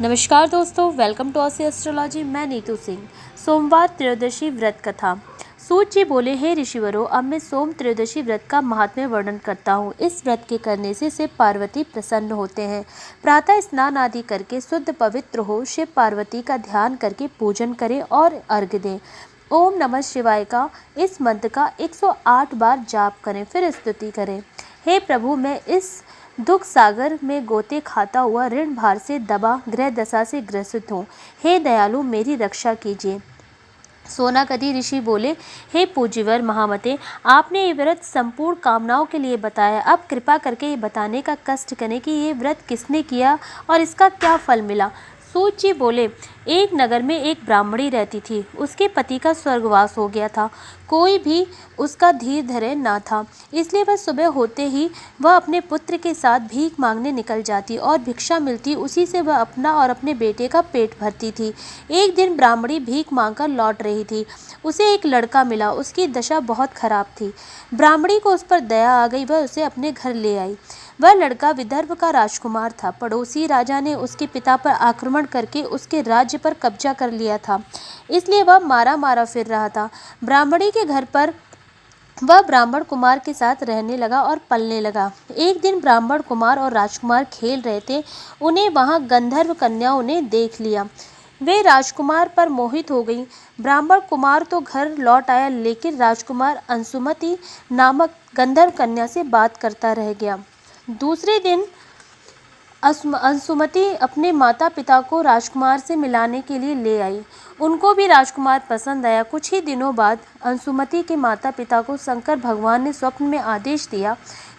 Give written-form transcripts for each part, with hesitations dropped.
नमस्कार दोस्तों, welcome to Aussie astrology. मैं नीतू सिंह। सोमवार त्रयोदशी व्रत कथा। सूत जी बोले, हे ऋषिवरों, अब मैं सोम त्रयोदशी व्रत का महात्म्य वर्णन करता हूँ। इस व्रत के करने से शिव पार्वती प्रसन्न होते हैं। प्रातः स्नान आदि करके शुद्ध पवित्र हो शिव पार्वती का ध्यान करके पूजन करें और अर्घ्य दें। ओम नमः शिवाय का इस मंत्र का 108 बार जाप करें, फिर स्तुति करें। हे प्रभु, मैं इस दुख सागर में गोते खाता हुआ ऋण भार से दबा ग्रह दशा से ग्रसित हूँ। हे दयालु, मेरी रक्षा कीजिए। सोनाकदी ऋषि बोले, हे पूज्यवर महामते, आपने ये व्रत संपूर्ण कामनाओं के लिए बताया। अब कृपा करके ये बताने का कष्ट करें कि ये व्रत किसने किया और इसका क्या फल मिला। सूत जी बोले, एक नगर में एक ब्राह्मणी रहती थी। उसके पति का स्वर्गवास हो गया था। कोई भी उसका धीर धरे ना था, इसलिए वह सुबह होते ही वह अपने पुत्र के साथ भीख मांगने निकल जाती और भिक्षा मिलती उसी से वह अपना और अपने बेटे का पेट भरती थी। एक दिन ब्राह्मणी भीख मांगकर लौट रही थी। उसे एक लड़का मिला। उसकी दशा बहुत खराब थी। ब्राह्मणी को उस पर दया आ गई। वह उसे अपने घर ले आई। वह लड़का विदर्भ का राजकुमार था। पड़ोसी राजा ने उसके पिता पर आक्रमण करके उसके राज्य पर कब्जा कर लिया था, इसलिए वह मारा मारा फिर रहा था। ब्राह्मणी के घर पर वह ब्राह्मण कुमार के साथ रहने लगा और पलने लगा। एक दिन ब्राह्मण कुमार और राजकुमार खेल रहे थे। उन्हें वहां गंधर्व कन्याओं ने देख लिया। वे राजकुमार पर मोहित हो गईं। ब्राह्मण कुमार तो घर लौट आया, लेकिन राजकुमार अंशुमति नामक गंधर्व कन्या से बात करता रह गया। दूसरे दिन अंशुमति अपने माता पिता को राजकुमार से मिलाने के लिए ले आई। उनको भी राजकुमार पसंद आया। कुछ ही दिनों बाद अंशुमति के माता पिता को शंकर भगवान ने स्वप्न में आदेश दिया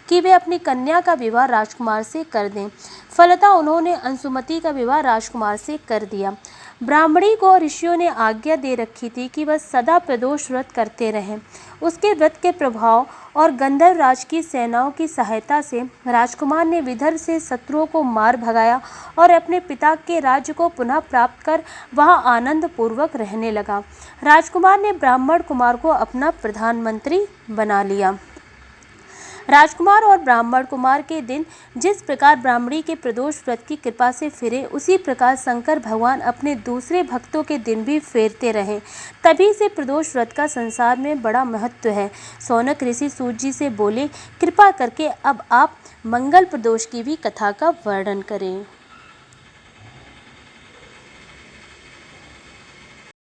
कि वे अपनी कन्या का विवाह राजकुमार से कर दें। फलतः उन्होंने अंशुमति का विवाह राजकुमार से कर दिया। ब्राह्मणी को ऋषियों ने आज्ञा दे रखी थी कि वह सदा प्रदोष व्रत करते रहें। उसके व्रत के प्रभाव और गंधर्व राज की सेनाओं की सहायता से राजकुमार ने विदर्भ से शत्रुओं को मार भगाया और अपने पिता के राज्य को पुनः प्राप्त कर वहां आनंद पूर्वक रहने लगा। राजकुमार ने ब्राह्मण कुमार को अपना प्रधानमंत्री बना लिया। राजकुमार और ब्राह्मण कुमार के दिन जिस प्रकार ब्राह्मणी के प्रदोष व्रत की कृपा से फिरे, उसी प्रकार शंकर भगवान अपने दूसरे भक्तों के दिन भी फेरते रहे। तभी से प्रदोष व्रत का संसार में बड़ा महत्व है। सौनक ऋषि सूत जी से बोले, कृपा करके अब आप मंगल प्रदोष की भी कथा का वर्णन करें।